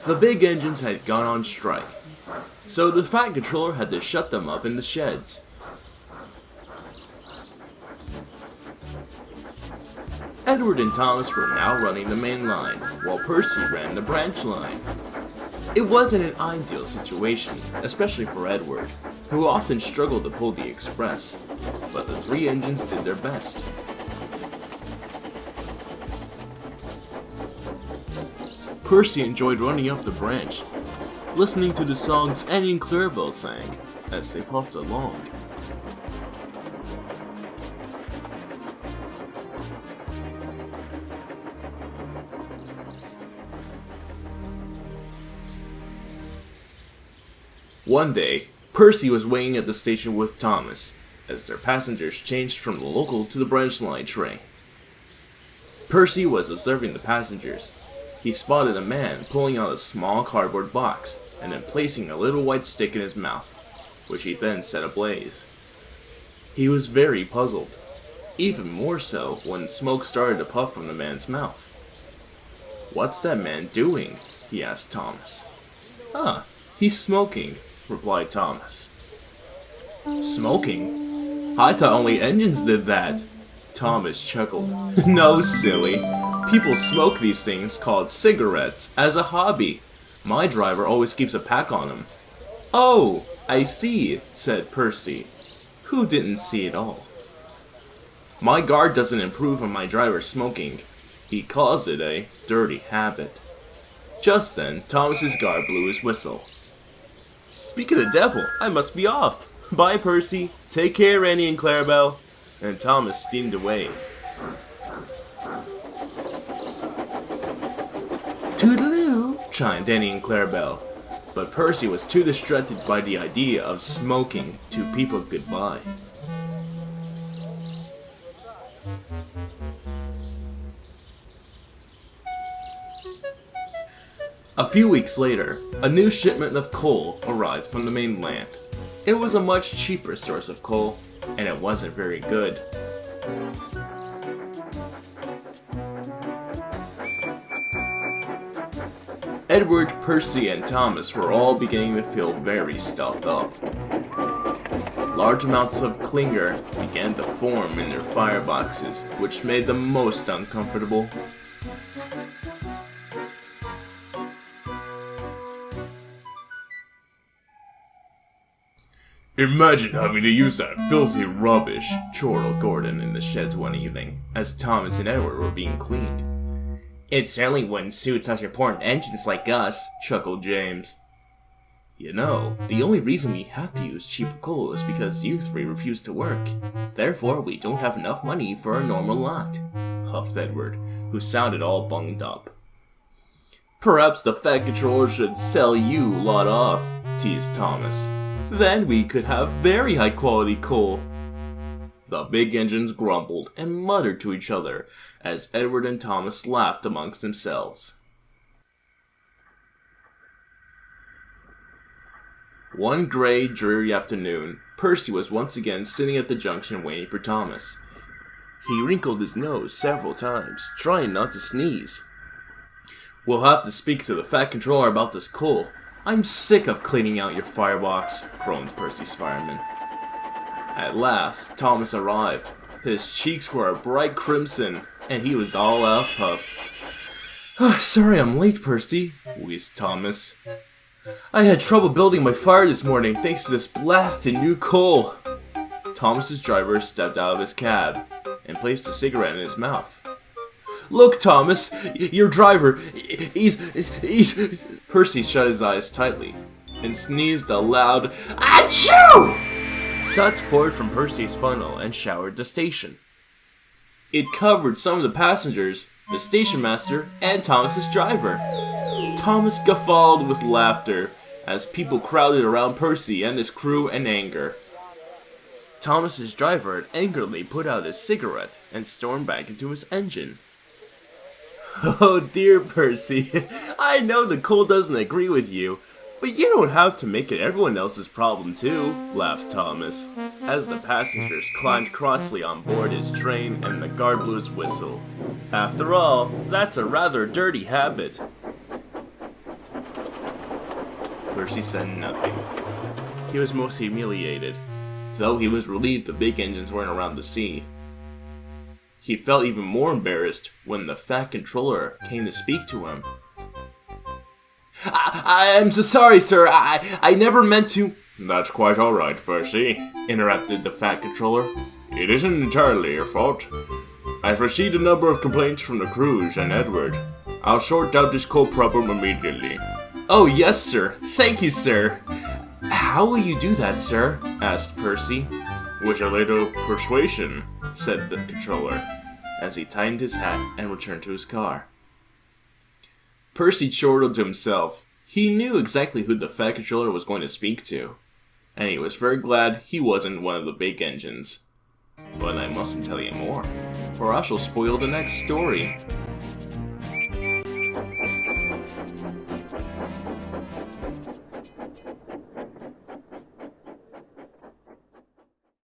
The big engines had gone on strike, so the Fat Controller had to shut them up in the sheds. Edward and Thomas were now running the main line, while Percy ran the branch line. It wasn't an ideal situation, especially for Edward, who often struggled to pull the express, but the three engines did their best. Percy enjoyed running up the branch, listening to the songs Annie and Clarabelle sang as they puffed along. One day, Percy was waiting at the station with Thomas, as their passengers changed from the local to the branch line train. Percy was observing the passengers. He spotted a man pulling out a small cardboard box, and then placing a little white stick in his mouth, which he then set ablaze. He was very puzzled, even more so when smoke started to puff from the man's mouth. "What's that man doing?" he asked Thomas. "Ah, he's smoking," replied Thomas. "Smoking? I thought only engines did that." Thomas chuckled. "No, silly. People smoke these things called cigarettes as a hobby. My driver always keeps a pack on him." "Oh, I see," said Percy, who didn't see it all. "My guard doesn't improve on my driver smoking. He calls it a dirty habit." Just then, Thomas's guard blew his whistle. "Speak of the devil, I must be off. Bye, Percy. Take care, Annie and Clarabelle." And Thomas steamed away. "Toodaloo," chimed Annie and Clarabelle, but Percy was too distracted by the idea of smoking to people goodbye. A few weeks later, a new shipment of coal arrived from the mainland. It was a much cheaper source of coal, and it wasn't very good. Edward, Percy, and Thomas were all beginning to feel very stuffed up. Large amounts of clinger began to form in their fireboxes, which made them most uncomfortable. "Imagine having to use that filthy rubbish," chortled Gordon in the sheds one evening, as Thomas and Edward were being cleaned. "It certainly wouldn't suit such important engines like us," chuckled James. "You know, the only reason we have to use cheaper coal is because you three refuse to work. Therefore, we don't have enough money for a normal lot," huffed Edward, who sounded all bunged up. "Perhaps the Fat Controller should sell you lot off," teased Thomas. "Then we could have very high quality coal." The big engines grumbled and muttered to each other as Edward and Thomas laughed amongst themselves. One gray, dreary afternoon, Percy was once again sitting at the junction waiting for Thomas. He wrinkled his nose several times, trying not to sneeze. "We'll have to speak to the Fat Controller about this coal. I'm sick of cleaning out your firebox," groaned Percy's fireman. At last, Thomas arrived. His cheeks were a bright crimson, and he was all out of puff. "Sorry I'm late, Percy," wheezed Thomas. "I had trouble building my fire this morning thanks to this blasted new coal." Thomas's driver stepped out of his cab and placed a cigarette in his mouth. "Look, Thomas, your driver, he's... Percy shut his eyes tightly and sneezed a loud "Achoo!" Suds poured from Percy's funnel and showered the station. It covered some of the passengers, the station master, and Thomas's driver. Thomas guffawed with laughter as people crowded around Percy and his crew in anger. Thomas's driver had angrily put out his cigarette and stormed back into his engine. "Oh dear, Percy, I know the coal doesn't agree with you, but you don't have to make it everyone else's problem too," laughed Thomas. as the passengers climbed crossly on board his train and the guard blew his whistle. After all, that's a rather dirty habit. Percy said nothing. He was most humiliated, though he was relieved the big engines weren't around the sea. He felt even more embarrassed when the fat controller came to speak to him. I'm so sorry, sir. I never meant to. That's quite alright, Percy, interrupted the fat controller. It isn't entirely your fault. I've received a number of complaints from the crews and Edward. I'll sort out this coal problem immediately. Oh, yes, sir. Thank you, sir. How will you do that, sir? Asked Percy. With a little persuasion, said the controller, as he tightened his hat and returned to his car. Percy chortled to himself. He knew exactly who the fat controller was going to speak to, and he was very glad he wasn't one of the big engines. But I mustn't tell you more, or I shall spoil the next story.